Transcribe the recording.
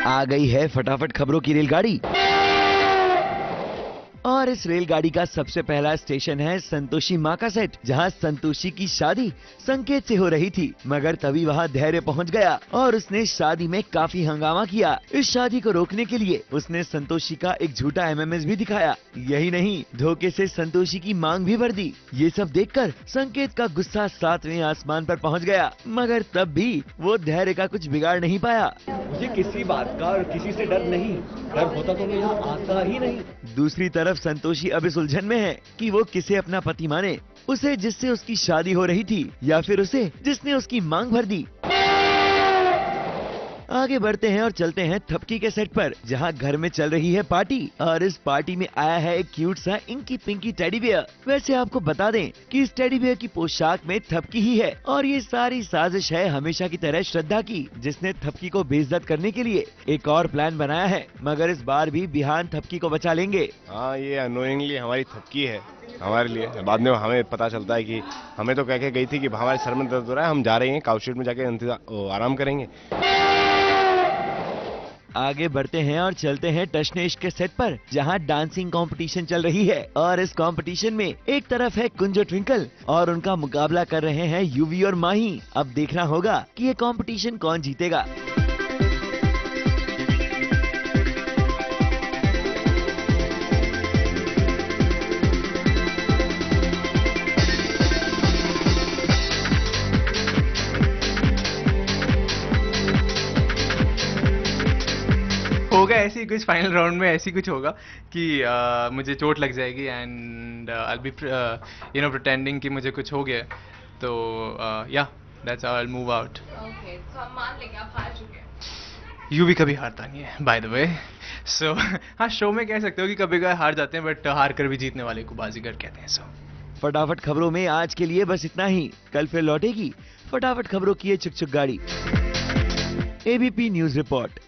आ गई है फटाफट खबरों की रेलगाड़ी। और इस रेलगाड़ी का सबसे पहला स्टेशन है संतोषी माँ का सेट, जहाँ संतोषी की शादी संकेत से हो रही थी, मगर तभी वहाँ धैर्य पहुँच गया और उसने शादी में काफी हंगामा किया। इस शादी को रोकने के लिए उसने संतोषी का एक झूठा एमएमएस भी दिखाया। यही नहीं, धोखे से संतोषी की मांग भी भर दी। ये सब देखकर संकेत का गुस्सा 7वें आसमान पर पहुँच गया, मगर तब भी वो धैर्य का कुछ बिगाड़ नहीं पाया। मुझे किसी बात का और किसी से डर नहीं, डर होता तो मैं यहाँ आता ही नहीं। दूसरी तरफ संतोषी अब इस उलझन में है कि वो किसे अपना पति माने, उसे जिससे उसकी शादी हो रही थी या फिर उसे जिसने उसकी मांग भर दी। आगे बढ़ते हैं और चलते हैं थपकी के सेट पर, जहां घर में चल रही है पार्टी और इस पार्टी में आया है एक क्यूट सा इंकी पिंकी टेडी बियर। वैसे आपको बता दें कि इस टेडी बियर की पोशाक में थपकी ही है और ये सारी साजिश है हमेशा की तरह श्रद्धा की, जिसने थपकी को बेइज्जत करने के लिए एक और प्लान बनाया है, मगर इस बार भी बिहान थपकी को बचा लेंगे। हाँ, ये अनोइंगली हमारी थपकी है हमारे लिए। बाद में हमें पता चलता है कि हमें तो कह के गई थी कि हमारे सर में दर्द हो रहा है, हम जा रहे हैं काउशीट में जाके आराम करेंगे। आगे बढ़ते हैं और चलते हैं टशनेश के सेट पर, जहां डांसिंग कंपटीशन चल रही है और इस कंपटीशन में एक तरफ है कुंजो ट्विंकल और उनका मुकाबला कर रहे हैं युवी और माही। अब देखना होगा कि ये कंपटीशन कौन जीतेगा। होगा ऐसे ही कुछ, फाइनल राउंड में ऐसी कुछ होगा कि मुझे चोट लग जाएगी एंड आई बी प्रिटेंडिंग कि मुझे कुछ हो गया, तो या that's how I will move out. Okay, तो हम मान लेंगे आप हार चुके हैं। यू भी कभी हारता नहीं है बाय द वे, सो हाँ, शो में कह सकते हो कि कभी कभी हार जाते हैं, बट हार कर भी जीतने वाले को बाजीगर कहते हैं। सो फटाफट खबरों में आज के लिए बस इतना ही। कल फिर लौटेगी फटाफट खबरों की ये चुक चुक गाड़ी। ABP news report.